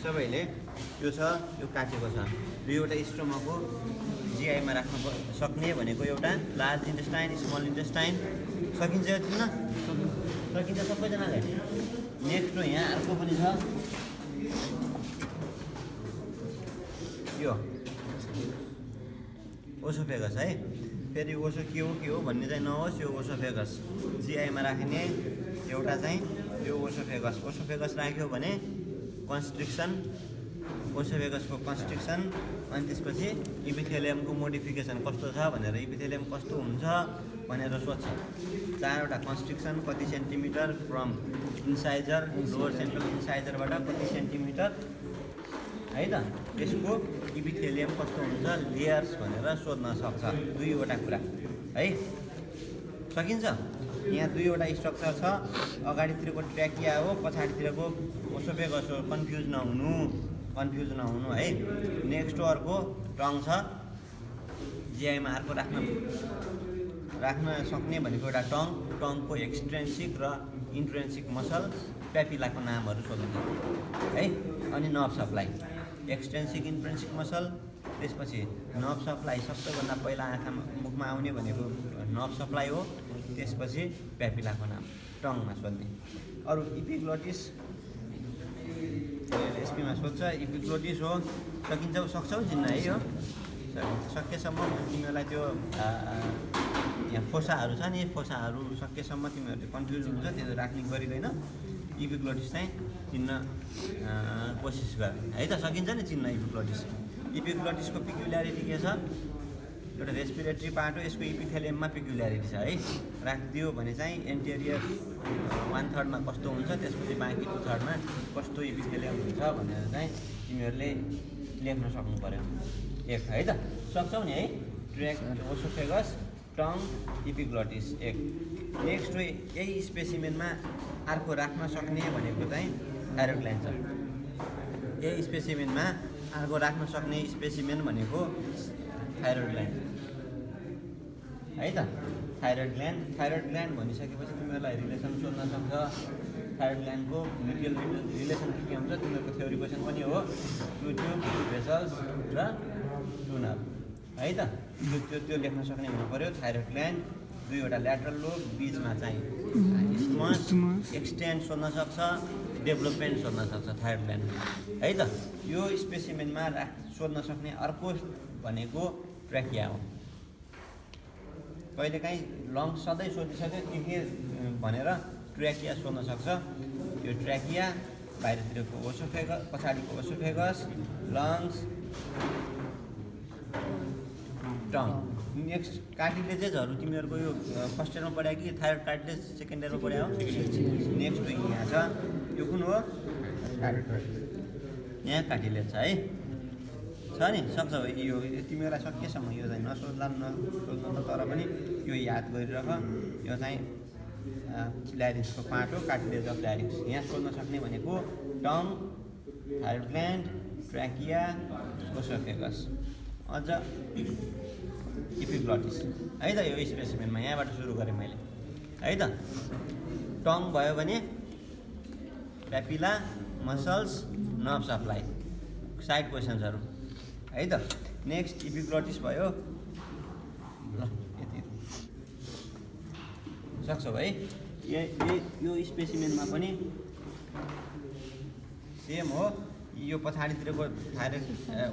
सबैले यो छ यो काटेको छ दुईवटा स्टोमाको जिआईमा राख्न सक्ने भनेको एउटा लार्ज इन्टेस्टाइन स्मल इन्टेस्टाइन सकिन्छ यो चिन्न सकिन्छ सबैजनाले नेक्स्ट हो यहाँ अर्को पनि छ यो ओसोफेगस है फेरि ओसो के हो भन्ने चाहिँ नहोस् यो ओसोफेगस जिआईमा राख्ने एउटा चाहिँ यो ओसोफेगस राख्यो भने कन्स्ट्रिक्सन ओसोफेगसको कन्स्ट्रिक्सन अनि त्यसपछि इपिथेलियमको मोडिफिकेसन कस्तो छ भनेर इपिथेलियम कस्तो हुन्छ भनेर सोध्छ चारवटा कन्स्ट्रिक्सन कति सेन्टिमिटर फ्रम इन्साइजर लोवर सेन्ट्रल इन्साइजरबाट कति सेन्टिमिटर है त त्यसको इपिथेलियम कस्तो हुन्छ लेयर्स भनेर सोध्न सक्छ दुईवटा कुरा है सकिन्छ यहाँ दुईवटा स्ट्रक्चर छ अगाडितिरको ट्र्याकिया हो पछाडितिरको ओसोफेगस हो कन्फ्युज नहुनु है नेक्स्ट अर्को टङ छ जिआईमा अर्को राख्न सक्ने भनेको एउटा टङको एक्सट्रेन्सिक र इन्ट्रेन्सिक मसल प्यापिलाको नामहरू सोध्नु है अनि नर्भ सप्लाई एक्सट्रेन्सिक इन्ट्रेन्सिक मसल त्यसपछि नर्भ सप्लाई सबैभन्दा पहिला आँखामा मुखमा आउने भनेको नर्भ सप्लाई हो त्यसपछि प्यापिलाको नाम टङमा सोध्ने अरू इपिग्लोटिस एसपीमा सोध्छ इपिग्लोटिस हो सक्छौ चिन्न है यो सकेसम्म तिमीहरूलाई त्यो यहाँ फोसाहरू छ नि फोसाहरू सकेसम्म तिमीहरूले कन्फ्युज हुन्छ त्यो राख्ने गरिँदैन इपिग्लोटिस चाहिँ चिन्न कोसिस गर है त सकिन्छ नि चिन्न इपिग्लोटिसको पिक्युल्यारिटी के छ एउटा रेस्पिरेटरी पार्ट हो यसको इपिथेलियममा पिक्युल्यारिटी छ है राखिदियो भने चाहिँ एन्टेरियर 1/3 कस्तो हुन्छ त्यसपछि बाँकी 2/3 कस्तो इपिथेलियम हुन्छ भनेर चाहिँ तिमीहरूले लेख्न सक्नु पर्यो एक है त सक्छौ नि है ट्र्याक ओसोफेगस टङ इपिग्लोटिस एक नेक्स्ट हो यही स्पेसिमेनमा अर्को राख्न सक्ने भनेको चाहिँ थाइरोइड ग्ल्यान्ड छ यही स्पेसिमेनमा अर्को राख्न सक्ने स्पेसिमेन भनेको थाइरोइड ग्ल्यान्ड है त थाइरोइड ग्ल्यान्ड भनिसकेपछि तिमीहरूलाई रिलेसन सोध्न सक्छ थाइरोइड ग्ल्यान्डको म्युचुअल रिलेसन के हुन्छ तिमीहरूको थ्योरी क्वेसन पनि हो टु ट्युब टु भेसल्स र टु नर्भ है त त्यो लेख्न सक्ने हुनु पऱ्यो थाइरोइड ग्ल्यान्ड दुईवटा ल्याटरल लोब बिचमा चाहिँ स्मस एक्सटेन्ड सोध्न सक्छ डेभलपमेन्ट सोध्न सक्छ थाइरोइड ग्ल्यान्ड है त यो स्पेसिमेनमा सोध्न सक्ने अर्को भनेको ट्र्याकिया हो कहिलेकाहीँ लङ्स सधैँ सोधिसक्यो के भनेर ट्र्याकिया सोध्न सक्छ यो ट्र्याकिया बाहिरतिरको ओसोफेगस पछाडिको ओसोफेगस लङ्स टङ नेक्स्ट कार्टिलेजेसहरू तिमीहरूको यो फर्स्ट इयरमा पढायो कि थाइरोइड कार्टिलेज सेकेन्ड इयरमा पढायो नेक्स्ट यहाँ छ यो कुन हो यहाँ कार्टिलेज छ है छ नि सक्छ यो तिमीहरूलाई सकेसम्म यो चाहिँ नसोध्ला नसोध्नु त तर पनि यो याद गरिरह यो चाहिँ ल्यारिक्सको पार्ट हो कार्टिलेज अफ ल्यारिक्स यहाँ सोध्न सक्ने भनेको tongue thyroid gland trachea oesophagus अझ इपिग्लोटिस है त यो स्पेसिमेनमा यहाँबाट सुरु गरेँ मैले है त टङ भयो भने प्यापिला मसल्स नर्भ सप्लाई साइड क्वेसन्सहरू है त नेक्स्ट इपिग्लोटिस भयो ल यति सक्छौ है यो स्पेसिमेनमा पनि सेम हो यो पछाडितिरको थाइरोइड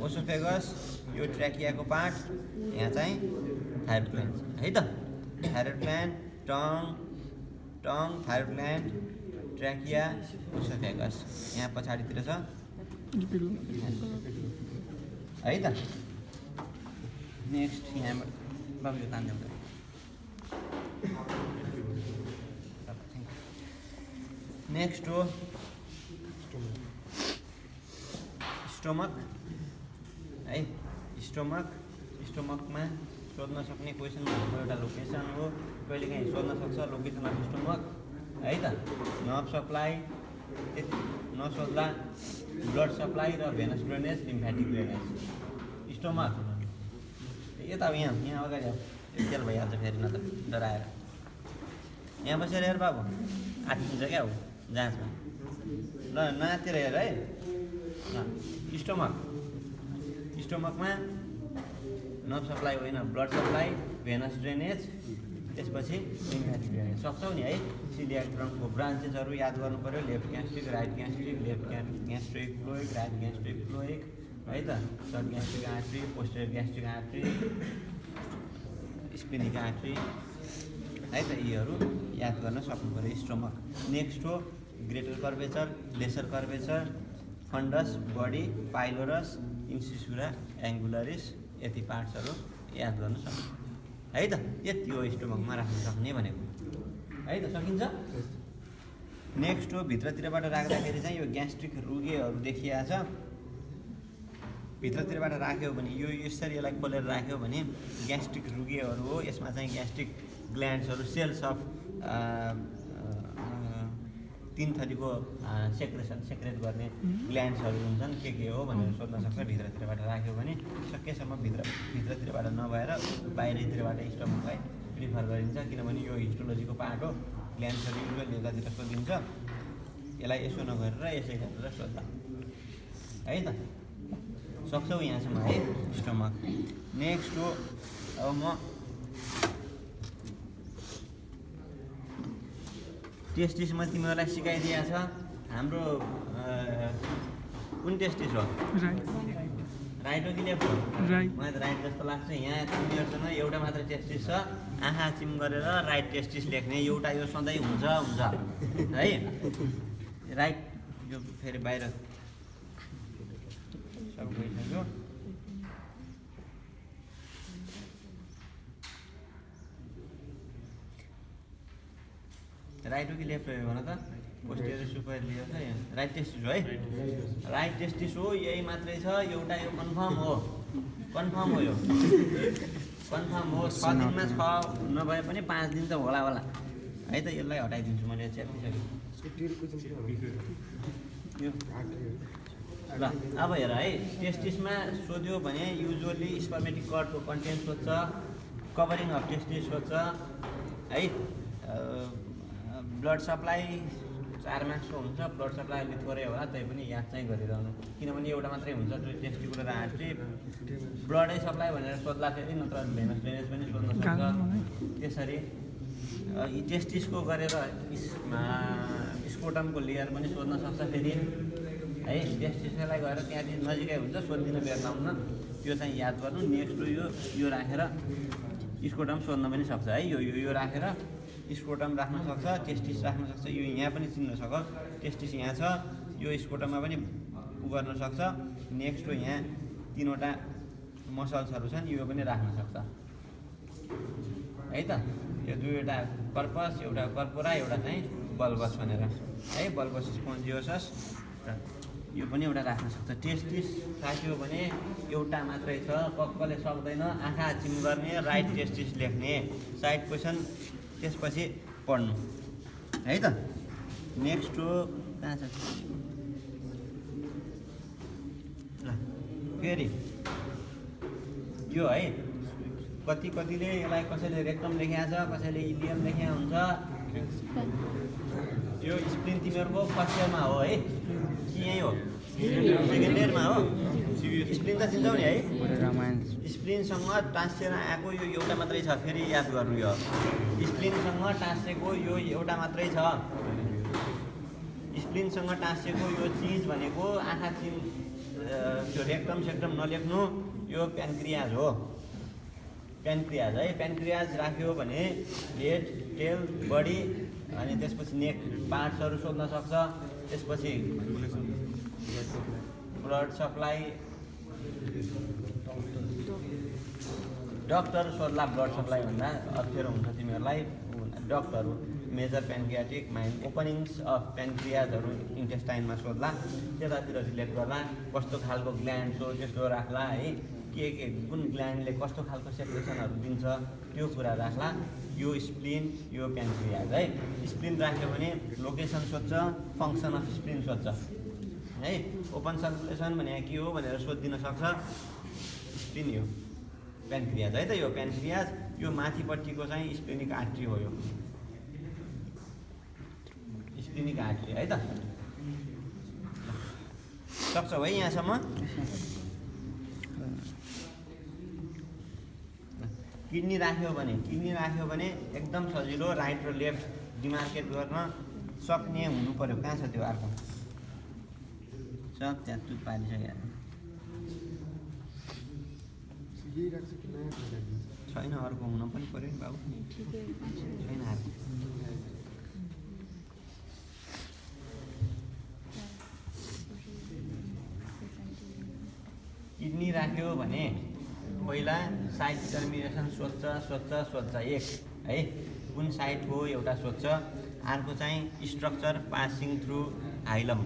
ओसोफेगस यो ट्र्याकियाको पार्ट यहाँ चाहिँ थाइरोइड ग्ल्यान्ड है त thyroid gland tongue thyroid gland trachea oesophagus यहाँ पछाडितिर छ है त नेक्स्ट यहाँबाट बाबु यो तान्दै नेक्स्ट हो स्टोमक है स्टोमकमा सोध्न सक्ने क्वेसन भनेको एउटा लोकेसन हो कहिलेकाहीँ सोध्न सक्छ लोकेसन अफ स्टोमक है त नर्भ सप्लाई नसोध्ला ब्लड सप्लाई र Venus drainage lymphatic drainage stomach यता यहाँ अगाडि आऊ तेल भइहाल्छ फेरि न त डराएर यहाँ बसेर हेर बाबु आँटिन्छ क्या हो जाँचमा ल नयाँतिर हेर है स्टोमकमा नर्भ सप्लाई होइन ब्लड सप्लाई भेनस ड्रेनेज त्यसपछि लिम्फेटिक ड्रेनेज सक्छौ नि है सिलियाक ट्रङ्कको ब्रान्चेसहरू याद गर्नु पऱ्यो लेफ्ट ग्यास्ट्रिक राइट ग्यास्ट्रिक फ्लोइड राइट ग्यास्ट्रिक फ्लोइड है त short gastric artery posterior gastric artery splenic artery है त यीहरू याद गर्न सक्नु पऱ्यो स्टोमक नेक्स्ट हो greater curvature lesser curvature fundus body pylorus incisura angularis यति पार्ट्सहरू याद गर्न सक्नु है त यति हो स्टोमकमा राख्न सक्ने भनेको है त सकिन्छ नेक्स्ट हो भित्रतिरबाट राख्दाखेरि चाहिँ यो ग्यास्ट्रिक रुगेहरू देखिया छ भित्रतिरबाट राख्यो भने यो यसरी यसलाई खोलेर राख्यो भने ग्यास्ट्रिक रुगेहरू हो यसमा चाहिँ ग्यास्ट्रिक ग्ल्यान्ड्सहरू सेल्स अफ 3 थरीको सेक्रेट गर्ने ग्ल्यान्ड्सहरू हुन्छन् के हो भनेर सोध्न सक्छ भित्रतिरबाट राख्यो भने सकेसम्म भित्रतिरबाट नभएर बाहिरतिरबाट स्टोमकलाई प्रिफर गरिन्छ किनभने यो हिस्टोलोजीको पार्ट हो ग्ल्यान्ड्सहरू युजुअली यतातिर सोधिन्छ यसलाई यसो नगरेर यसै गरेर सोध्दा है त सक्छौ यहाँसम्म है स्टोमक नेक्स्ट हो अब म टेस्टिसमा तिमीहरूलाई सिकाइदिएको छ हाम्रो कुन टेस्टिस हो राइट हो कि लेफ्ट हो मलाई त राइट जस्तो लाग्छ यहाँ तिमीहरूसँग एउटा मात्र टेस्टिस छ आँखा चिम गरेर राइट टेस्टिस लेख्ने एउटा यो सधैँ हुन्छ है राइट यो फेरि बाहिर सब गइसक्यो राइट हो कि लेफ्ट हो भन त पोस्टेरियर सुपेरियर छ यहाँ राइट टेस्टिस हो है राइट टेस्टिस हो यही मात्रै छ एउटा यो कन्फर्म हो यो कन्फर्म हो 6 दिनमा 6 नभए पनि 5 दिन त होला है त यसलाई हटाइदिन्छु मैले च्यातिसकेँ ल अब हेर है टेस्टिसमा सोध्यो भने युजुअली स्पर्मेटिक कर्डको कन्टेन्ट सोध्छ कभरिङ अफ टेस्टिस सोध्छ है ब्लड सप्लाई 4 मार्क्सको हुन्छ ब्लड सप्लाई अलिक थोरै होला तै पनि याद चाहिँ गरिरहनु किनभने एउटा मात्रै हुन्छ टेस्टिकुलर आर्ट्री ब्लडै सप्लाई भनेर सोध्ला फेरि नत्र भेनस ड्रेनेज पनि सोध्न सक्छ त्यसरी टेस्टिसको गरेर स्कोटमको लेयर पनि सोध्न सक्छ फेरि है टेस्टिसलाई गएर त्यहाँदेखि नजिकै हुन्छ सोधिदिनु बेर लाउन त्यो चाहिँ याद गर्नु नेक्स्ट यो राखेर स्कोटम सोध्न पनि सक्छ है यो राखेर स्कोटम राख्न सक्छ टेस्टिस राख्न सक्छ यो यहाँ पनि चिन्न सक्छ टेस्टिस यहाँ छ यो स्कोटममा पनि गर्न सक्छ नेक्स्ट हो यहाँ 3वटा मसल्सहरू छन् यो पनि राख्न सक्छ है त यो 2वटा कर्पस एउटा कर्पोरा एउटा चाहिँ बल्बस भनेर है बल्बस स्पोन्जियोसस यो पनि एउटा राख्न सक्छ टेस्टिस राख्यो भने एउटा मात्रै छ कसले सक्दैन आँखा चिम गर्ने राइट टेस्टिस लेख्ने साइड क्वेसन त्यसपछि पढ्नु है त नेक्स्ट हो कहाँ छ ल फेरि यो है कतिले यसलाई कसैले रेक्टम लेखेको छ कसैले इलियम लेखेको हुन्छ यो स्प्लिन तिमीहरूको फर्स्ट इयरमा हो है कि यहीँ हो सेकेन्ड इयरमा हो स्प्लिन त चिन्छौ नि है स्प्लिनसँग टाँसेर आएको यो एउटा मात्रै छ फेरि याद गर्नु यो स्प्लिनसँग टाँसेको यो एउटा मात्रै छ स्प्लिनसँग टाँसेको यो चिज भनेको आँखा चिम त्यो रेक्टम सेक्टम नलेख्नु यो प्यान्क्रियाज हो प्यान्क्रियाज है प्यान्क्रियाज राख्यो भने हेड टेल बडी अनि त्यसपछि नेक पार्ट्सहरू सोध्न सक्छ त्यसपछि ब्लड सप्लाई डक्टर सोध्ला ब्लड सप्लाई भन्दा अप्ठ्यारो हुन्छ तिमीहरूलाई डक्टर मेजर प्यान्क्रियाटिक माइन्ड ओपनिङ्स अफ प्यान्क्रियाजहरू इन्टेस्टाइनमा सोध्ला त्यतातिर रिलेट गर्ला कस्तो खालको ग्ल्यान्ड हो त्यस्तो राख्ला है के कुन ग्ल्यान्डले कस्तो खालको सेक्रेसनहरू दिन्छ त्यो कुरा राख्ला यो स्प्लिन यो प्यान्क्रियाज है स्प्लिन राख्यो भने लोकेसन सोध्छ फङ्सन अफ स्प्लिन सोध्छ है ओपन सर्कुलेसन भने के हो भनेर सोधिदिन सक्छ स्प्लिन यो प्यान्क्रियाज है त यो प्यान्क्रियाज यो माथिपट्टिको चाहिँ स्प्लिनिक आर्ट्री हो यो स्प्लिनिक आर्ट्री है त सक्छौ है यहाँसम्म? किडनी राख्यो भने एकदम सजिलो राइट र लेफ्ट डिमार्केट गर्न सक्ने हुनु पर्यो। कहाँ छ त्यो अर्को? सब त्यहाँ तुत पारिसक्यो छैन, अर्को हुन पनि पर्यो नि बाबु। छैन अर्को। किडनी राख्यो भने पहिला साइड डिटर्मिनेसन सोध्छ एक है, कुन साइड हो एउटा सोध्छ। अर्को चाहिँ स्ट्रक्चर पासिङ थ्रु हाइलम।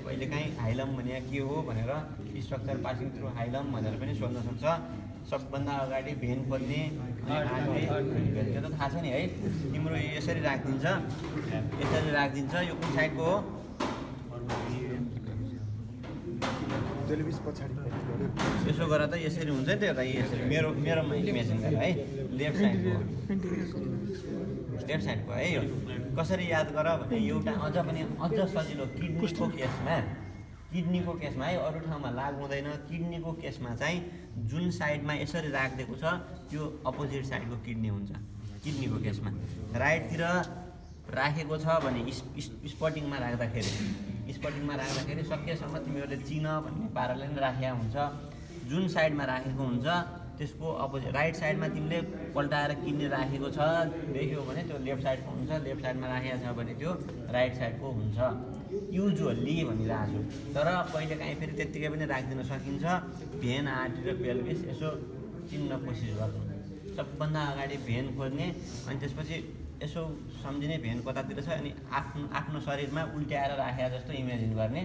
कहिलेकाहीँ हाइलम भने के हो भनेर स्ट्रक्चर पासिङ थ्रु हाइलम भनेर पनि सोध्न सक्छ। सबभन्दा अगाडि भेन खोज्ने त्यो त थाहा छ नि है। तिम्रो यसरी राखिदिन्छ, यो कुन साइडको हो? यसो गर त यसरी हुन्छ नि, त्यो त यसरी मेरोमा इमेजिन गर है। लेफ्ट साइडको है यो। कसरी याद गर भने एउटा अझ सजिलो किडनीको केसमा है, अरू ठाउँमा लागु हुँदैन। किडनीको केसमा चाहिँ जुन साइडमा यसरी राखिदिएको छ त्यो अपोजिट साइडको किडनी हुन्छ। किडनीको केसमा राइटतिर राखेको छ भने स्पटिङमा राख्दाखेरि सकेसम्म तिमीहरूले चिन भन्ने पाराले नै राखेको हुन्छ। जुन साइडमा राखेको हुन्छ त्यसको अपोजिट राइट साइडमा तिमीले पल्टाएर किडनी राखेको छ देख्यौ भने त्यो लेफ्ट साइडको हुन्छ, लेफ्ट साइडमा राखेको छ भने त्यो राइट साइडको हुन्छ युजुअल्ली भनिरहेको छु। तर कहिलेकाहीँ फेरि त्यत्तिकै पनि राखिदिन सकिन्छ। भेन, आर्टरी र पेल्भिस यसो चिन्न कोसिस गर्नु। सबभन्दा अगाडि भेन खोज्ने, अनि त्यसपछि यसो सम्झिने भेन कतातिर छ, अनि आफ्नो शरीरमा उल्ट्याएर राखेको जस्तो इमेजिन गर्ने।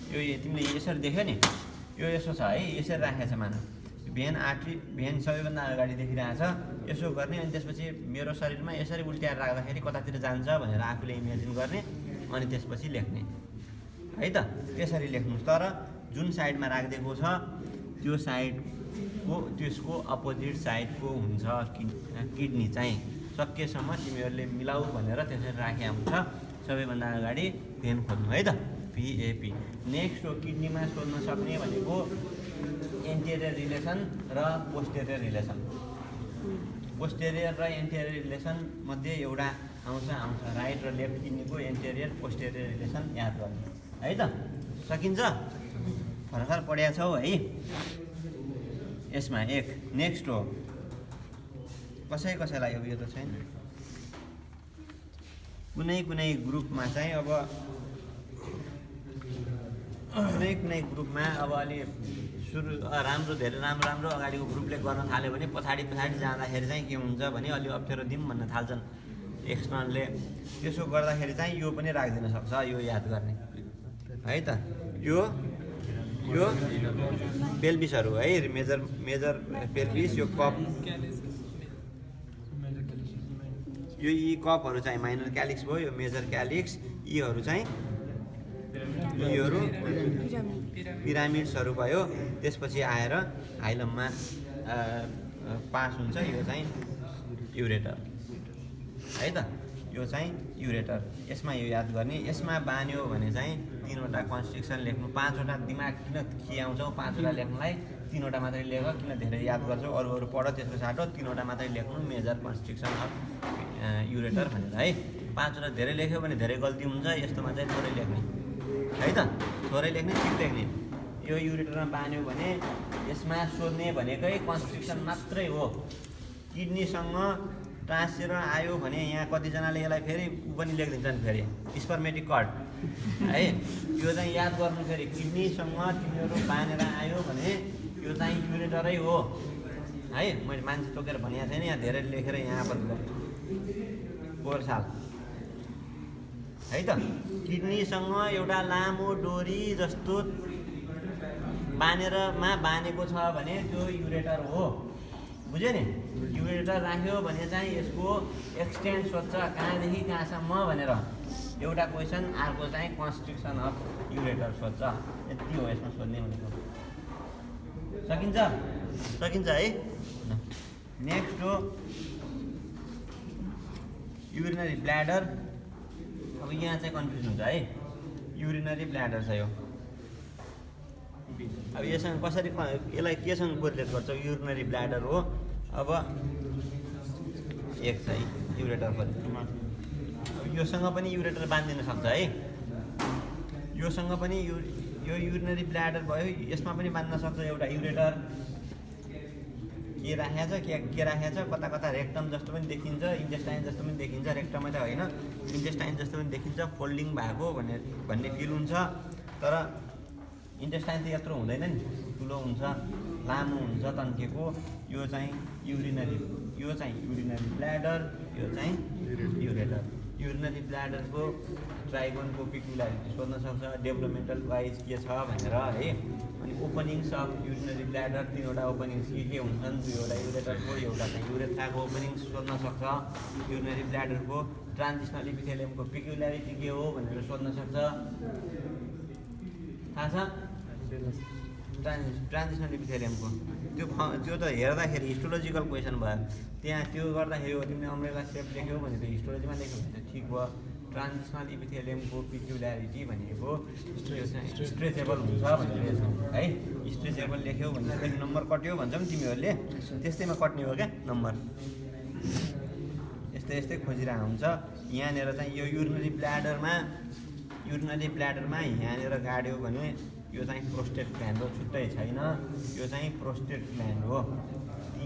यो तिमीले यसरी देख्यौ नि, यो यसो छ है, यसरी राखेको छ मानव। भेन, आर्टरी, भेन सबैभन्दा अगाडि देखिरहेछ। यसो गर्ने, अनि त्यसपछि मेरो शरीरमा यसरी उल्ट्याएर राख्दाखेरि कतातिर जान्छ भनेर आफूले इमेजिन गर्ने, अनि त्यसपछि लेख्ने है त। त्यसरी लेख्नुहोस्। तर जुन साइडमा राखिदिएको छ त्यो साइडको त्यसको अपोजिट साइडको हुन्छ किडनी चाहिँ। सकेसम्म तिमीहरूले मिलाऊ भनेर त्यसरी राखेको हुन्छ। सबैभन्दा अगाडि भेन खोज्नु है त, VAP। नेक्स्ट हो किडनीमा सोध्न सक्ने भनेको एन्टेरियर रिलेसन र पोस्टेरियर रिलेसन। पोस्टेरियर र एन्टेरियर रिलेसन मध्ये एउटा आउँछ राइट र लेफ्ट किडनीको एन्टेरियर पोस्टेरियर रिलेसन याद गर्ने है त। सकिन्छ? भर्खर पढेका छौ है यसमा। एक नेक्स्ट हो कसैलाई अब यो त छैन। कुनै ग्रुपमा चाहिँ अब कुनै ग्रुपमा अब अलि सुरु धेरै राम्रो अगाडिको ग्रुपले गर्न थाल्यो भने पछाडि जाँदाखेरि चाहिँ के हुन्छ भने अलि अप्ठ्यारो दिउँ भन्न थाल्छन् एक्सटर्नलले। त्यसो गर्दाखेरि चाहिँ यो पनि राखिदिन सक्छ, यो याद गर्ने है त। यो पेल्भिसहरू है, मेजर पेल्भिस, यो कप, यो यी कपहरू चाहिँ माइनर क्यालिक्स भयो, यो मेजर क्यालिक्स। यीहरू चाहिँ पिरामिड्सहरू भयो। त्यसपछि आएर हाइलममा पास हुन्छ, यो चाहिँ युरेटर है त। यो चाहिँ युरेटर। यसमा यो याद गर्ने। यसमा बान्यो भने चाहिँ 3वटा कन्स्ट्रिक्सन लेख्नु। 5वटा दिमाग किन खियाउँछौ 5वटा लेख्नुलाई? 3वटा मात्रै लेख, किन धेरै याद गर्छौ? अरू पढ त्यसको साटो। 3वटा मात्रै लेख्नु, मेजर कन्स्ट्रिक्सन अफ युरेटर भनेर है। 5वटा धेरै लेख्यो भने धेरै गल्ती हुन्छ। यस्तोमा चाहिँ थोरै लेख्ने है त, थोरै लेख्ने, ठिक लेख्ने। यो युरेटरमा बान्यो भने यसमा सोध्ने भनेकै कन्स्ट्रिक्सन मात्रै हो। किडनीसँग ट्रान्सफर आयो भने यहाँ कतिजनाले यसलाई फेरि पनि लेखिदिन्छन् फेरि स्पर्मेटिक कर्ड है। यो चाहिँ याद गर्नु। फेरि किडनीसँग तिमीहरू बानेर आयो भने यो चाहिँ युरेटरै हो है। मैले मान्छे तोकेर भनेको थिएँ नि, यहाँ धेरै लेखेर यहाँ पनि पोहोर साल है त। किडनीसँग एउटा लामो डोरी जस्तो बानेको छ भने त्यो युरेटर हो। बुझ्यो नि? युरेटर राख्यो भने चाहिँ यसको एक्सटेन्ड सोध्छ, कहाँदेखि कहाँसम्म भनेर एउटा क्वेसन। अर्को चाहिँ कन्स्ट्रिक्सन अफ युरेटर सोध्छ। यति हो यसमा सोध्ने भनेको। सकिन्छ है। नेक्स्ट हो युरिनरी ब्ल्याडर। अब यहाँ चाहिँ कन्फ्युज हुन्छ है। युरिनरी ब्ल्याडर छ यो अब यससँग कसरी यसलाई केसँग कोरिलेट गर्छ युरिनरी ब्ल्याडर हो अब एक चाहिँ युरेटर पनि अब योसँग पनि युरेटर बाँधिन सक्छ है योसँग पनि यो युरिनरी ब्ल्याडर भयो यसमा पनि बाँध्न सक्छ एउटा युरेटर के राखेको छ के राखेको छ कता कता रेक्टम जस्तो पनि देखिन्छ इन्टेस्टाइन जस्तो पनि देखिन्छ रेक्टमै त होइन इन्टेस्टाइन जस्तो पनि देखिन्छ फोल्डिङ भएको भन्ने फिल हुन्छ तर इन्टेस्टाइन त यत्रो हुँदैन नि ठुलो हुन्छ लामो हुन्छ तन्केको यो चाहिँ युरिनरी ब्ल्याडर यो चाहिँ युरेटर युरिनरी ब्ल्याडरको ट्राइगोनको पिक्युलारिटी सोध्न सक्छ डेभलपमेन्टल वाइज के छ भनेर है अनि ओपनिङ्स अफ युरिनरी ब्ल्याडर 3वटा ओपनिङ्स के हुन्छन् 2वटा युरेटरको एउटा चाहिँ युरेथ्राको ओपनिङ्स सोध्न सक्छ युरिनरी ब्ल्याडरको ट्रान्जिसनल इपिथेलियमको पिक्युलारिटी के हो भनेर सोध्न सक्छ थाहा छ ट्रान्जिसनल इपिथेलियमको त्यो त हेर्दाखेरि हिस्टोलोजिकल क्वेसन भयो त्यहाँ त्यो गर्दाखेरि हो तिमीले अम्ब्रेला सेप लेख्यौ भने त हिस्टोलोजीमा लेख्यौ भने ठिक भयो ट्रान्जिसनल इपिथेलियमको पिक्युलारिटी भनेको यो चाहिँ स्ट्रेचेबल हुन्छ भनेर है स्ट्रेचेबल लेख्यौ भने फेरि नम्बर कट्यो भन्छौ नि तिमीहरूले त्यस्तैमा कट्ने हो क्या नम्बर यस्तै खोजिरहेको हुन्छ यहाँनिर चाहिँ यो युरिनरी ब्ल्याडरमा यहाँनिर गाड्यो भने यो चाहिँ प्रोस्टेट ग्ल्यान्ड हो छुट्टै छैन यो चाहिँ प्रोस्टेट ग्ल्यान्ड हो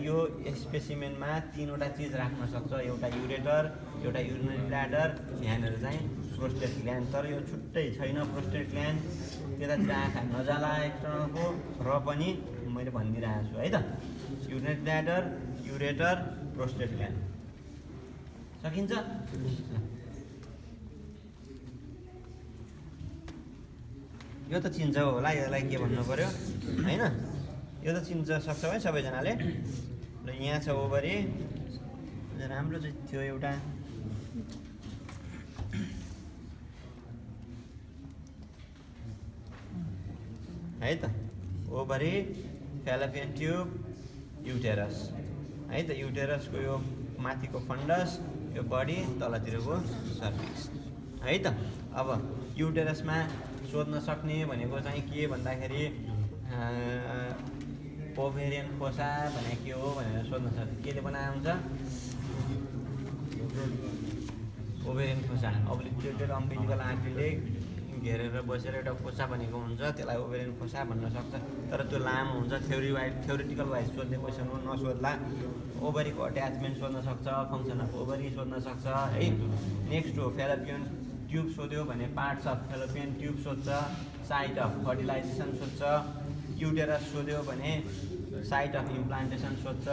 यो स्पेसिमेनमा 3वटा चिज राख्न सक्छ एउटा युरेटर एउटा युरिनरी ब्ल्याडर यहाँनिर चाहिँ प्रोस्टेट ग्ल्यान्ड तर यो छुट्टै छैन प्रोस्टेट ग्ल्यान्ड त्यतातिर आँखा नजाला एक्सटर्नलको र पनि मैले भनिदिइरहेको छु है त urinary bladder ureter prostate gland सकिन्छ यो त चिन्छ होला यसलाई के भन्नु पर्यो हैन यो त चिन्छ सक्छ है सबैजनाले र यहाँ छ ओभरी राम्रो चाहिँ थियो एउटा है त ओभरी फ्यालोपियन ट्युब युटेरस है त युटेरसको यो माथिको फन्डस यो बडी तलतिरको सर्भिक्स है त अब युटेरसमा सोध्न सक्ने भनेको चाहिँ के भन्दाखेरि ओभेरियन फोसा भनेको के हो भनेर सोध्न सक्छ केले बनाएको हुन्छ ओभेरियन फोसा अब्लिटेटेड अम्बिलिकल आर्टरीले घेरेर बसेर एउटा फोसा बनेको हुन्छ त्यसलाई ओभेरियन फोसा भन्न सक्छ तर त्यो लामो हुन्छ थ्योरिटिकल वाइज सोध्ने क्वेसन हो नसोध्ला ओभरीको अट्याचमेन्ट सोध्न सक्छ फङ्सन अफ ओभरी सोध्न सक्छ है नेक्स्ट हो फ्यालोपियन ट्युब सोध्यो भने पार्ट्स अफ फ्यालोपियन ट्युब सोध्छ साइट अफ फर्टिलाइजेसन सोध्छ युटेरस सोध्यो भने साइट अफ इम्प्लान्टेसन सोध्छ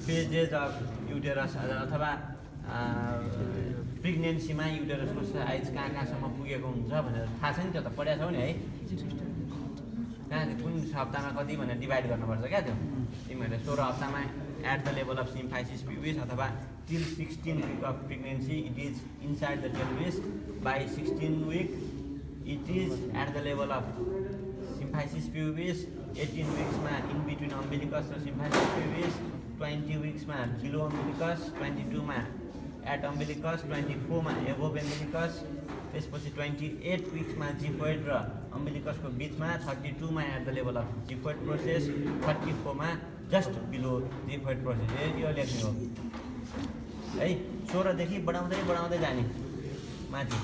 फेजेस अफ युटेरस अथवा प्रेग्नेन्सीमा युटेरसको साइज कहाँसम्म पुगेको हुन्छ भनेर थाहा छ नि त्यो त पढाएको छौ नि है कहाँ कुन हप्तामा कति भनेर डिभाइड गर्नुपर्छ क्या त्यो तिमीहरूले 16 हप्तामा at the level of symphysis pubis अथवा till 16 week of pregnancy it is inside the pelvis by 16 week it is at the level of symphysis pubis 18 weeks ma in between umbilicus and symphysis pubis 20 weeks ma below umbilicus 22 ma at umbilicus 24 ma above umbilicus त्यसपछि 28 weeks मा जिफोइड र अम्बिलिकसको बिचमा 32 मा at the level of xiphoid process 34 मा just below जिफोइड process यो लेख्ने हो है 16 देखि बढाउँदै जाने माथि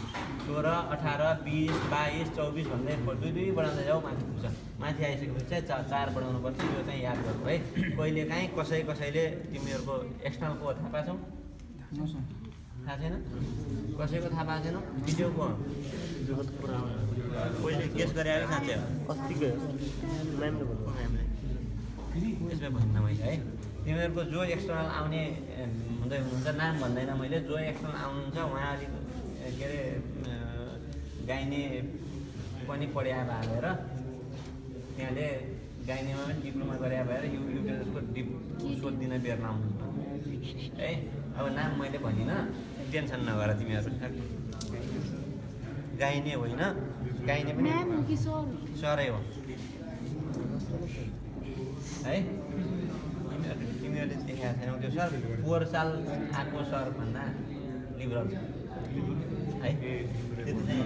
16 18 20 22 24 भन्दै दुई बढाउँदै जाऊ माथि पुग्छ माथि आइसकेपछि चाहिँ 4 बढाउनु पर्छ यो चाहिँ याद गर्नु है कहिले काहीँ कसैले तिमीहरूको एक्सटर्नलको थाहा पाछौ थाहा छैन कसैको थाहा पाएको छैन भिडियोको पहिले केस गरे आयो साँच्चै अस्तिको यसमा भन्न मैले है तिमीहरूको जो एक्सटर्नल आउने हुँदै हुनुहुन्छ नाम भन्दैन मैले जो एक्सटर्नल आउनुहुन्छ उहाँ अलिक के अरे गाइने पनि पढ्या भएर त्यहाँले गाइनेमा पनि डिप्लोमा गरे भएर युटेरसको डिप सोधिदिन बेर्न आउनुहुन्छ है अब नाम मैले भनिनँ टेन्सन नगर तिमीहरू गाइने होइन गाइने पनि सरै हो है तिमीहरूले देखाएको छैनौ त्यो सर 4 साल आएको सर भन्दा लिबरल छ है त्यति चाहिँ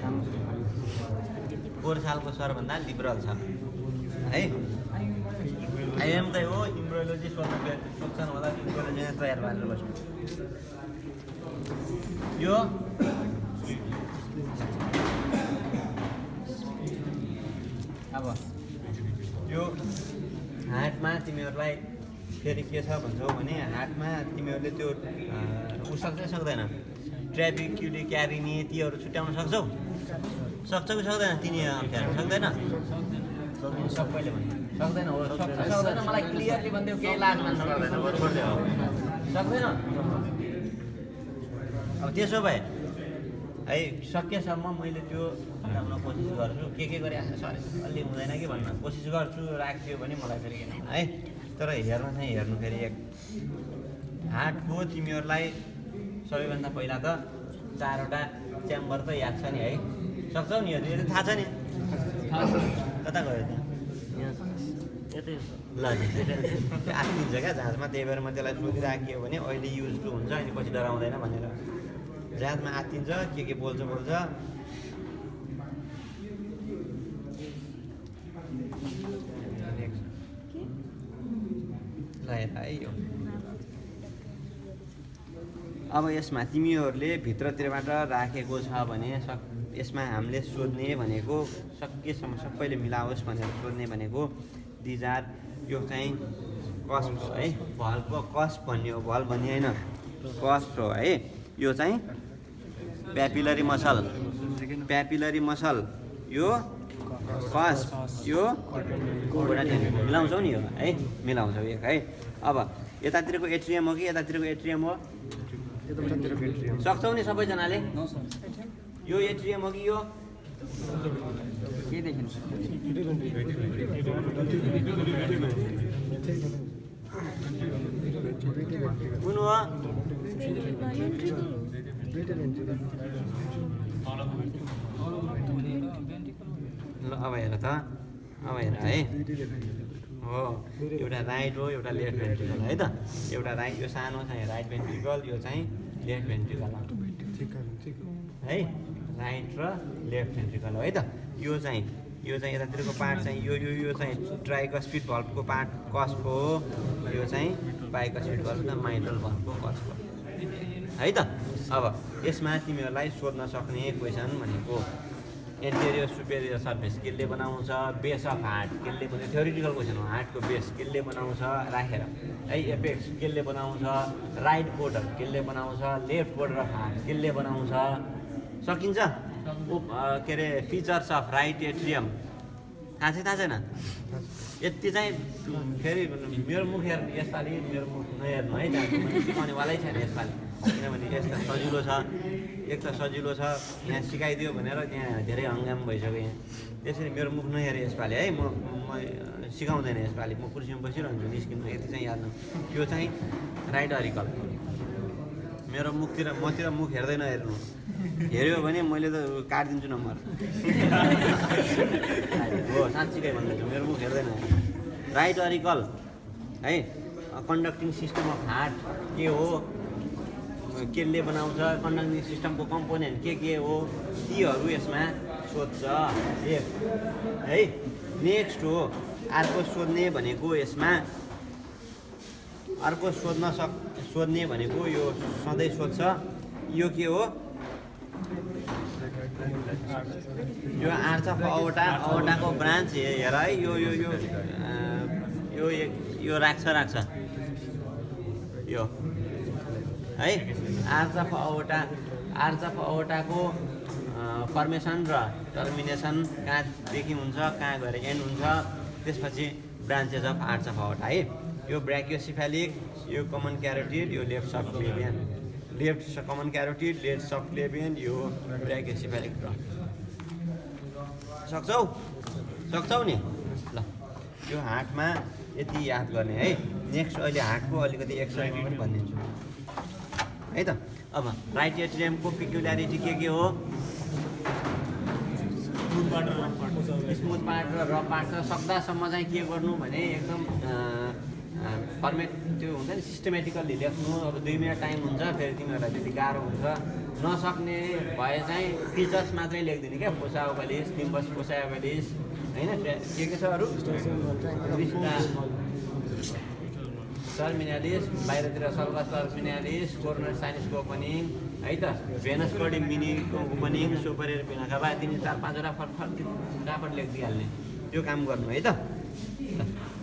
4 सालको सर भन्दा लिबरल छ है आइएमकै हो इम्ब्रोइलोजी सोध्छन् होला इम्ब्रोइलोजी तयार पारेर बस्नु यो अब यो हाटमा तिमीहरूलाई फेरि के छ भन्छौ भने हाटमा तिमीहरूले त्यो सक्दै सक्दैन ट्राफिक क्युली क्यारिनी तीहरू छुट्याउन सक्छौ सक्छौ कि सक्दैन तिनी अप्ठ्यारो सक्दैन सबैले भन्नु सक्दैन हो सक्दैन मलाई क्लियरली भन्थ्यो केही लाज मान्नु पर्दैन छोड्दै हो सक्दैन अब त्यसो भए है सकेसम्म मैले त्यो हटाउन कोसिस गर्छु के गरे सरी अलि हुँदैन कि भन्न कोसिस गर्छु राखिदियो भने मलाई फेरि किन है तर हेर्नु फेरि एक हाटको तिमीहरूलाई सबैभन्दा पहिला त 4वटा च्याम्बर त याद छ नि है सक्छौ नि यो थाहा छ नि कता गयो ल त्यो आत्तिन्छ क्या जहाजमा त्यही भएर म त्यसलाई सोधिराखियो भने अहिले युज टु हुन्छ अनि पछि डराउँदैन भनेर जहाजमा आत्तिन्छ के बोल्छ ल हेर है यो अब यसमा तिमीहरूले भित्रतिरबाट राखेको छ भने यसमा हामीले सोध्ने भनेको सकेसम्म सबैले मिलाओस् भनेर सोध्ने भनेको दिज आर यो चाहिँ कस्प हो है भल्भको कस्प भन्ने हो भल्भ भन्ने होइन कस्प हो है यो चाहिँ प्यापिलरी मसल यो कस्प यो मिलाउँछौ नि यो है मिलाउँछौ एक है अब यतातिरको एट्रियम हो कि यतातिरको एट्रियम हो सक्छौ नि सबैजनाले यो एट्रियम हो कि यो कुन हो ल अब हेर त अब हेर है हो एउटा राइट हो एउटा लेफ्ट भेन्ट्रिकल है त एउटा राइट यो सानो चाहिँ राइट भेन्ट्रिकल यो चाहिँ लेफ्ट भेन्ट्रिकल है राइट र लेफ्ट भेन्ट्रिकल हो है त यो चाहिँ यतातिरको पार्ट चाहिँ यो चाहिँ ट्राइकस्पिड भल्भको पार्ट कस्प हो यो चाहिँ बाइकस्पिड भल्भ त माइट्रल भल्भको कस्प हो है त अब यसमा तिमीहरूलाई सोध्न सक्ने क्वेसन भनेको एन्टेरियर सुपेरियर सर्फेस केले बनाउँछ बेस अफ हार्ट केले बनाउँछ थ्योरिटिकल क्वेसन हो हार्टको बेस केले बनाउँछ राखेर है एपेक्स केले बनाउँछ राइट बोर्डर केले बनाउँछ लेफ्ट बोर्डर अफ हार्ट केले बनाउँछ सकिन्छ के अरे फिचर्स अफ राइट एट्रियम थाहा छैन यति चाहिँ फेरि मेरो मुख हेर्नु यसपालि मेरो मुख नहेर्नु है सिकाउनेवालै छैन यसपालि किनभने यस्तो सजिलो छ एक त सजिलो छ यहाँ सिकाइदियो भनेर त्यहाँ धेरै हङ्गाम भइसक्यो यहाँ त्यसरी मेरो मुख नहेरेँ यसपालि है म सिकाउँदैन यसपालि म कुर्सीमा बसिरहन्छु निस्किनु यति चाहिँ याद यो चाहिँ राइट अरिकल मेरो मतिर मुख हेर्दै नहेर्नु हेऱ्यो भने मैले त काटिदिन्छु नम्बर हो साँच्चीकै भन्दैछु मेरो मुख हेर्दैन राइट अरिकल है कन्डक्टिङ सिस्टम अफ हार्ट के हो केले बनाउँछ कन्डक्टिङ सिस्टमको कम्पोनेन्ट के हो तीहरू यसमा सोध्छ है नेक्स्ट हो अर्को सोध्ने भनेको यसमा अर्को सोध्ने भनेको यो सधैँ सोध्छ यो के हो यो आर्च अफ अवटाको ब्रान्च हेर है यो राख्छ यो है आर्च अफ अवटाको फर्मेसन र टर्मिनेसन कहाँदेखि हुन्छ कहाँ गएर एन्ड हुन्छ त्यसपछि ब्रान्चेस अफ आर्च अफ अवटा है यो ब्राकियोसेफेलिक यो कमन क्यारोटिड यो लेफ्ट सबक्लेभियन लेफ्ट कमन क्यारोटिड लेफ्ट सबक्लेभियन यो ब्राकियोसेफेलिक सक्छौ नि ल यो हार्टमा यति याद गर्ने है नेक्स्ट अहिले हार्टको अलिकति एक्सर्साइज पनि भनिदिन्छु है त अब राइट एट्रियमको पिक्युल्यारिटी के हो स्मुथ पार्ट र रफ पार्ट र सक्दासम्म चाहिँ के गर्नु भने एकदम त्यो हुन्छ नि सिस्टमेटिकल्ली लेख्नु अब 2 मिनट टाइम हुन्छ फेरि तिमीहरूलाई त्यति गाह्रो हुन्छ नसक्ने भए चाहिँ फिचर्स मात्रै लेखिदिने क्या फोसा ओभलिस निम्बस फोसा ओभलिस होइन के छ अरू टर्मिनालिस बाहिरतिर सल्भस टर्मिनालिस कोरोनर साइनसको ओपनिङ है त भेनस बडी मिनीको ओपनिङ सुपरियर भेनाका बा 3-4-5 फटाफट लेखिदिइहाल्ने त्यो काम गर्नु है त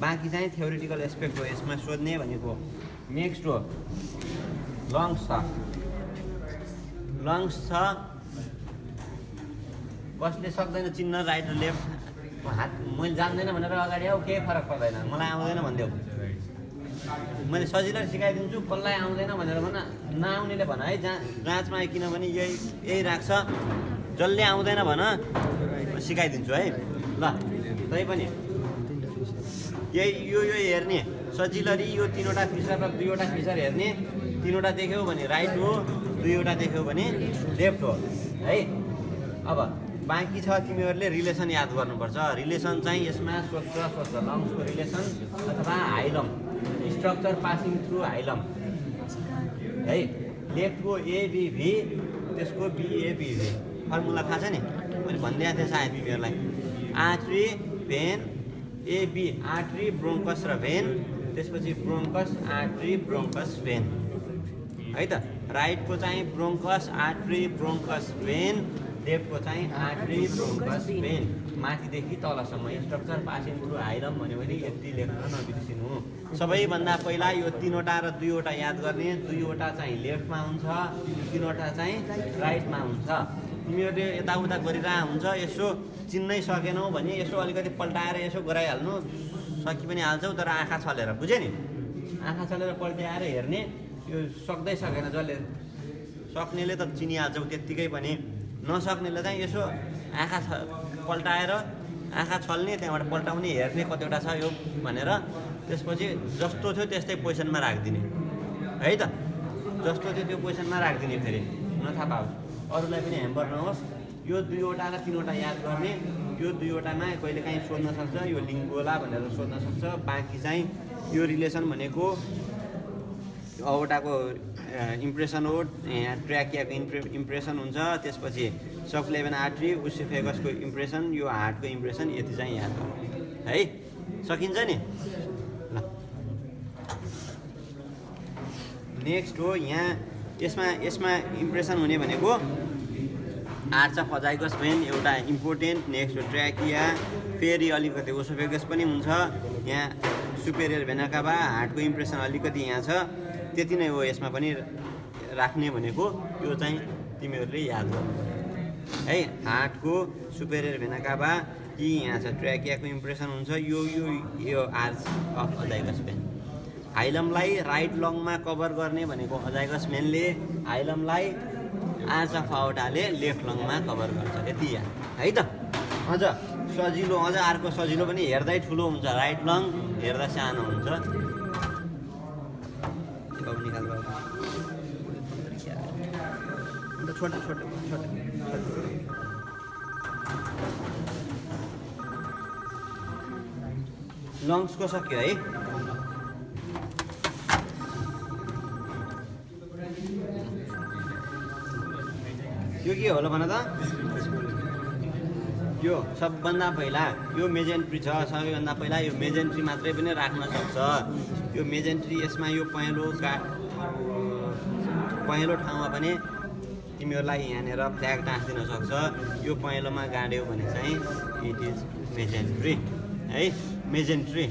बाँकी चाहिँ थ्योरिटिकल एस्पेक्ट हो यसमा सोध्ने भनेको नेक्स्ट हो लङ्स छ कसले सक्दैन चिन्न राइट र लेफ्ट हात मैले जान्दैन भनेर अगाडि आऊ केही फरक पर्दैन मलाई आउँदैन भनिदेऊ मैले सजिलै सिकाइदिन्छु कसलाई आउँदैन भनेर भन नआउनेले भन है जाँचमा किनभने यही राख्छ जसले आउँदैन भन सिकाइदिन्छु है ल तै पनि यही यो हेर्ने सजिलरी यो 3वटा फिचर र 2वटा फिचर हेर्ने 3वटा देख्यौ भने राइट हो 2वटा देख्यौ भने लेफ्ट हो है अब बाँकी छ तिमीहरूले रिलेसन याद गर्नुपर्छ रिलेसन चाहिँ यसमा सोध्छ लङ्सको रिलेसन अथवा hilum structure passing through hilum है लेफ्टको एबिभी त्यसको बिएबिभी फर्मुला थाहा छ नि मैले भनिदिएको थिएँ सायद तिमीहरूलाई artery van AB artery bronchus र भेन त्यसपछि ब्रोङ्कस आर्टरी ब्रोङ्कस भेन है त राइटको चाहिँ ब्रोङ्कस आर्टरी ब्रोङ्कस भेन लेफ्टको चाहिँ आर्टरी ब्रोङ्कस भेन माथिदेखि तलसम्म स्ट्रक्चर पासिङ थ्रु हाइलम भन्यो भने यति लेख्न नबिर्सिनु सबैभन्दा पहिला यो 3वटा र 2वटा याद गर्ने 2वटा चाहिँ लेफ्टमा हुन्छ 3वटा चाहिँ राइटमा हुन्छ तिमीहरूले यताउता गरिरहेको हुन्छ यसो चिन्नै सकेनौ भने यसो अलिकति पल्टाएर यसो गराइहाल्नु सकि पनि हाल्छौ तर आँखा छलेर बुझ्यो नि आँखा छलेर पल्टाएर हेर्ने यो सक्दै सकेन जसले सक्नेले त चिनिहाल्छौ त्यत्तिकै पनि नसक्नेले चाहिँ यसो आँखा पल्टाएर आँखा छल्ने त्यहाँबाट पल्टाउने हेर्ने कतिवटा छ यो भनेर त्यसपछि जस्तो थियो त्यस्तै पोजिसनमा राखिदिने है त जस्तो थियो त्यो पोजिसनमा राखिदिने फेरि नथापाओस् अरूलाई पनि ह्याम्पर नहोस् यो 2वटा र 3वटा याद गर्ने यो 2वटामा कहिलेकाहीँ सोध्न सक्छ यो लिङ्गोला भनेर सोध्न सक्छ बाँकी चाहिँ यो रिलेसन भनेको अवटाको इम्प्रेसन हो यहाँ ट्र्याकियाको इम्प्रेसन हुन्छ त्यसपछि सबक्लेभियन आर्टरी ओसिफेगसको इम्प्रेसन यो हार्टको इम्प्रेसन यति चाहिँ याद गर्नु है सकिन्छ नि ल नेक्स्ट हो यहाँ यसमा इम्प्रेसन हुने भनेको आर्च अफ अजाइगस भेन एउटा इम्पोर्टेन्ट नेक्स्ट हो ट्र्याकिया फेरि अलिकति ओसोफेगस पनि हुन्छ यहाँ सुपेरियर भेना काभा हार्टको इम्प्रेसन अलिकति यहाँ छ त्यति नै हो यसमा पनि राख्ने भनेको यो चाहिँ तिमीहरूले याद गर्नु है हार्टको सुपेरियर भेना काभा कि यहाँ छ ट्र्याकियाको इम्प्रेसन हुन्छ यो आर्च अफ अजाइगस भेन हाइलमलाई राइट लङमा कभर गर्ने भनेको अजाइगस भेनले हाइलमलाई आर्च अफ अवटाले लेफ्ट लङमा कभर गर्छ यति याद है त अझ सजिलो अझ अर्को सजिलो पनि हेर्दै ठुलो हुन्छ राइट लङ हेर्दा सानो हुन्छ छोटा लङ्सको सक्यो है यो के होला भन त यो सबभन्दा पहिला यो मेजेन्ट्री छ सबैभन्दा पहिला यो मेजेन्ट्री मात्रै पनि राख्न सक्छ यो मेजेन्ट्री यसमा यो पहेँलो ठाउँमा पनि तिमीहरूलाई यहाँनिर फ्ल्याग टाँसिदिन सक्छ यो पहेँलोमा गाड्यौ भने चाहिँ इट इज मेजेन्ट्री है मेजेन्ट्री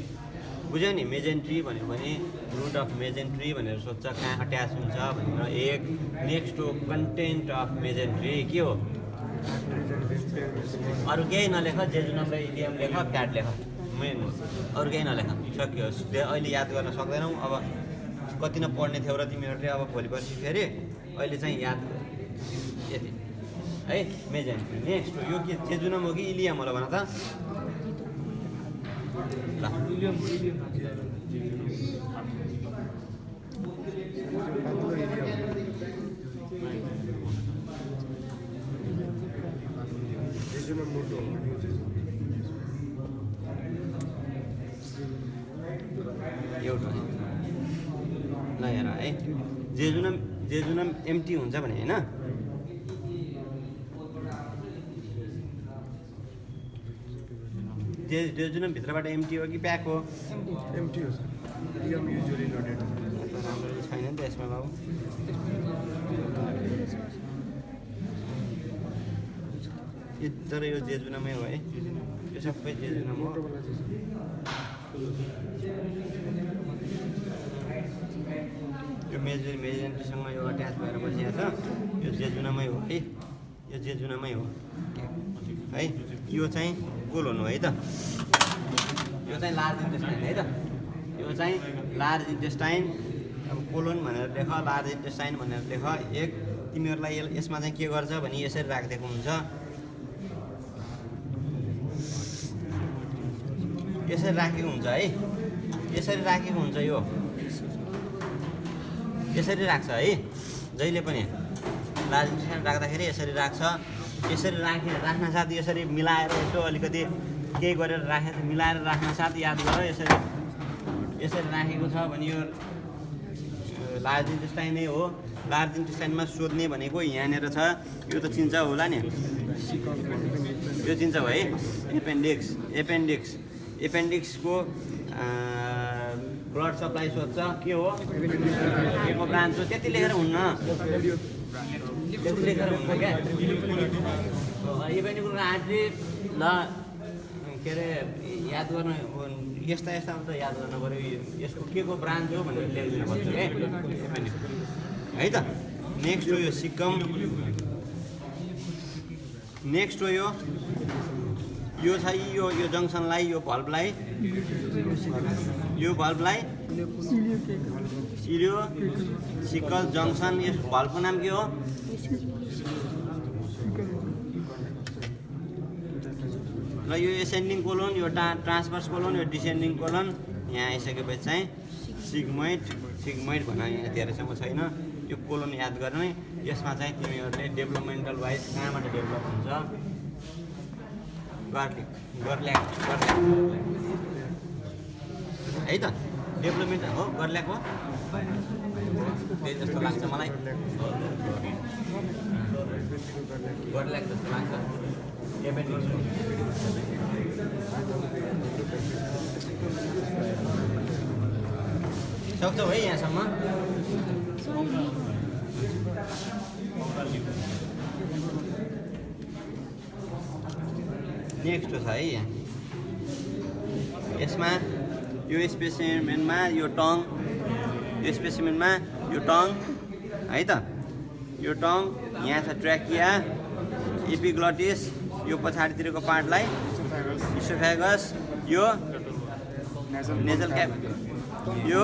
बुझ्यौ नि मेजेन्ट्री भन्यो भने रुट अफ मेजेन्ट्री भनेर सोध्छ कहाँ अट्याच हुन्छ भनेर एक नेक्स्ट हो कन्टेन्ट अफ मेजेन्ट्री के हो अरू केही नलेख जेजुनम र इलियम लेख क्याट लेख मेन अरू केही नलेख सक्यो अहिले याद गर्न सक्दैनौ अब कति न पढ्ने थियौ र तिमीहरूले अब भोलि पर्सि फेरि अहिले चाहिँ याद यति है मेजेन्ट्री नेक्स्ट हो यो के जेजुनम हो कि इलियम होला भन त ल एउटा ल हेर है जेजुनम एम्टी हुन्छ भने होइन जेजुनम भित्रबाट एम्टी हो कि प्याक हो? एम्टी हो सर। Idiom usually loaded. राम्रो छैन नि त यसमा बाबु। तर यो जेजुनमै हो है, यो सबै जेजुनम हो। यो मेजेन्टीसँग यो अट्याच भएर बसिएको छ, यो जेजुनमै हो है, यो जेजुनमै हो है। यो चाहिँ कोलोन हो है त, यो चाहिँ लार्ज इन्टेस्टाइन है त, यो चाहिँ लार्ज इन्टेस्टाइन। अब कोलोन भनेर लेख, लार्ज इन्टेस्टाइन भनेर लेख। एक तिमीहरूलाई यसमा चाहिँ के गर्छ भने यसरी राखिदिएको हुन्छ, यसरी राखेको हुन्छ है, यसरी राखेको हुन्छ, यो यसरी राख्छ है जहिले पनि। लार्ज इन्टेस्टाइन राख्दाखेरि यसरी राख्छ, यसरी राख्न साथ यसरी मिलाएर यसो अलिकति केही गरेर मिलाएर राख्न साथ याद गर यसरी राखेको छ भने यो लार्ज इन्टेस्टाइन नै हो। लार्ज इन्टेस्टाइनमा सोध्ने भनेको यहाँनिर छ, यो त चिन्छ होला नि, यो चिन्छ है। एपेन्डिक्सको ब्लड सप्लाई सोध्छ, के हो के को ब्रान्च हो, त्यति लेखेर हुन्न, त्यति लेखेर हुन्न क्या। एपेन्डिक्सको आर्टरी ल के अरे याद गर्नु, यस्ता त याद गर्नु पऱ्यो, यसको के को ब्रान्च हो भनेर लेखिदिनु पर्छ क्या एपेन्डिक्स है त। नेक्स्ट हो यो सिक्कम, नेक्स्ट हो यो छ यो जङ्सनलाई, यो भल्भलाई सिलियो सिकल जङ्सन। यस भल्भको नाम के हो? र यो एसेन्डिङ कोलोन, यो ट्रान्सभर्स कोलोन, यो डिसेन्डिङ कोलोन। यहाँ आइसकेपछि चाहिँ सिग्मोइड भन, यहाँ धेरैसम्म छैन। यो कोलोन याद गर्ने, यसमा चाहिँ तिमीहरूले डेभलपमेन्टल वाइज कहाँबाट डेभलप हुन्छ, गर्ल्याक है त, डेभलपमेन्ट हो, गर्ल्याक हो, त्यही जस्तो लाग्छ मलाई, गर्ल्याक जस्तो लाग्छ। सक्छौ है यहाँसम्म? नेक्स्ट छ है यहाँ, यसमा यो स्पेसिमेनमा यो टङ, यो स्पेसिमेनमा यो टङ है त, यो टङ यहाँ छ ट्र्याकिया, एपिग्लटिस, यो पछाडितिरको पार्टलाई इसोफेगस, यो नेजल क्याप, यो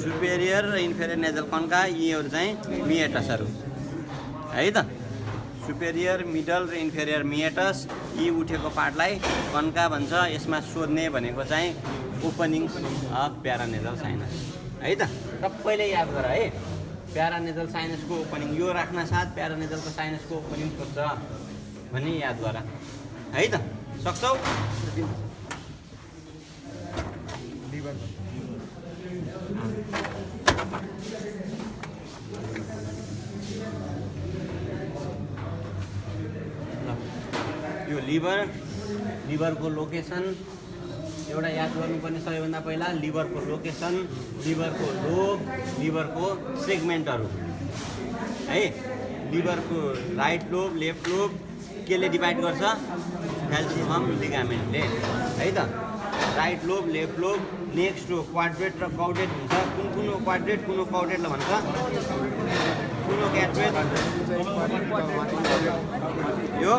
सुपेरियर र इन्फेरियर नेजल कन्का, यीहरू चाहिँ मिएटसहरू है त। सुपेरियर, मिडल र इन्फेरियर मिएटस, यी उठेको पार्टलाई कन्का भन्छ। यसमा सोध्ने भनेको चाहिँ ओपनिङ्स अफ प्यारानेजल साइनस है त। सबैले याद गर है, प्यारानेजल साइनसको ओपनिङ यो राख्न साथ प्यारानेजलको साइनसको ओपनिङ सोध्छ भन्ने याद गर है त। सक्छौ? यो लिभरको लोकेसन एउटा याद गर्नुपर्ने सबैभन्दा पहिला, लिभरको लोकेसन, लिभरको लोब, लिभरको सेगमेन्टहरू है। लिभरको राइट लोब, लेफ्ट लोब केले डिभाइड गर्छ? फ्याल्सिफर्म लिगामेन्टले है त। Right lobe, left lobe. Next हो क्वाड्रेट र काउडेट हुन्छ। कुन हो क्वाड्रेट, कुन हो काउडेटलाई भन्छ? कुन हो क्याड्रेट? यो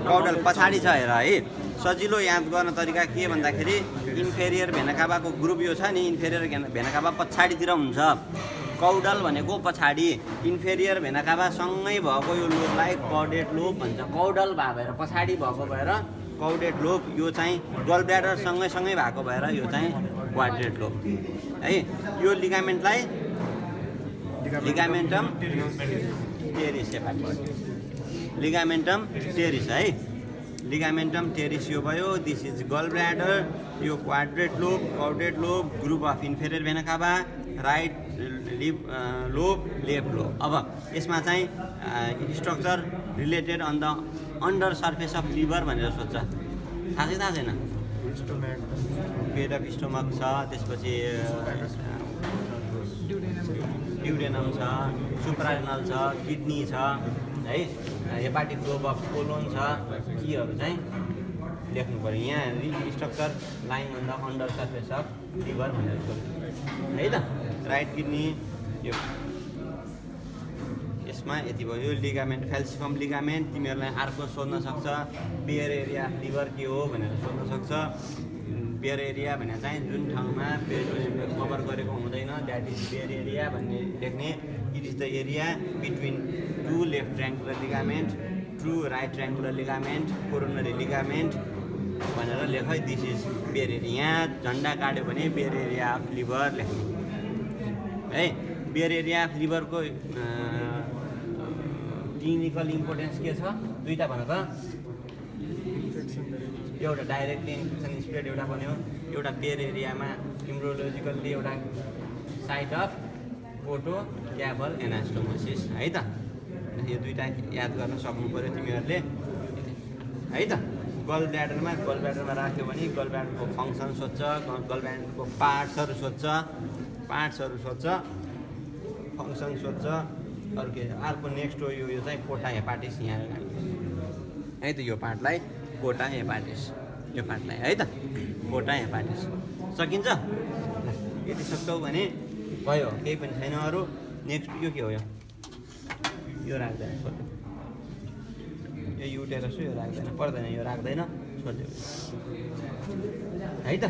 काउडल पछाडि छ हेर है। सजिलो याद गर्न तरिका के भन्दाखेरि इन्फेरियर भेनाकाबाको ग्रुप यो छ नि, इन्फेरियर भेनाकाबा पछाडितिर हुन्छ, काउडल भनेको पछाडि, इन्फेरियर भेनाकाबासँगै भएको यो लोबलाई काउडेट लोब भन्छ। काउडल भएर पछाडि भएको भएर काउडेट लोब, यो चाहिँ गल ब्ल्याडर सँगै भएको भएर यो चाहिँ क्वाड्रेट लोब है। यो लिगामेन्टलाई लिगामेन्टम टेरिस, लिगामेन्टम टेरिस है, लिगामेन्टम टेरिस यो भयो। दिस इज गल ब्ल्याडर, यो quadrate lobe, caudate lobe, group of inferior vena cava, right lobe, left lobe. अब यसमा चाहिँ structure related on the under surface of liver भनेर सोध्छ थाहा छैन स्टोम्याक पेट अफ स्टोमक छ त्यसपछि ड्युडेनम छ सुप्रारेनल छ किडनी छ है हेपाटिक लोब अफ कोलोन छ यीहरू चाहिँ लेख्नु पऱ्यो यहाँ structure lying on the under surface of liver भनेर सोध्छ है त राइट किडनी यो यसमा यति भयो यो लिगामेन्ट फ्याल्सिफर्म लिगामेन्ट तिमीहरूलाई अर्को सोध्न सक्छ बेयर एरिया लिभर के हो भनेर सोध्न सक्छ बेयर एरिया भनेर चाहिँ जुन ठाउँमा पेरिटोनियमले कभर गरेको हुँदैन द्याट इज बेयर एरिया भन्ने लेख्ने it is the area between two left triangular ligament to right triangular ligament coronary ligament भनेर लेख है दिस इज बेयर एरिया यहाँ झन्डा काट्यो भने बेयर एरिया अफ लिभर लेख्ने है बेयर एरिया अफ लिभरको क्लिनिकल इम्पोर्टेन्स के छ दुईवटा भन त एउटा डाइरेक्टली इन्फेक्सन स्प्रेड एउटा बन्यो एउटा बेयर एरियामा इम्ब्रोलोजिकल्ली एउटा साइट अफ पोटो क्याबल एनास्टोमोसिस है त यो दुईवटा याद गर्न सक्नु पऱ्यो तिमीहरूले है त गल ब्ल्याडरमा राख्यो भने गल ब्ल्याडरको फङ्सन सोध्छ गल ब्ल्याडरको पार्ट्सहरू सोध्छ फङ्सन सोध्छ अर्को नेक्स्ट हो यो चाहिँ पोटा हेपाटिस यहाँ है त यो पार्टलाई पोटा हेपाटिस यो पार्टलाई है त पोटा हेपाटिस सकिन्छ यति सक्छौ भने भयो केही पनि छैन अरू नेक्स्ट यो के हो यो राख्दैन छोड्यो यो युटेरस यो राख्दैन पर्दैन यो राख्दैन छोडिदियो है त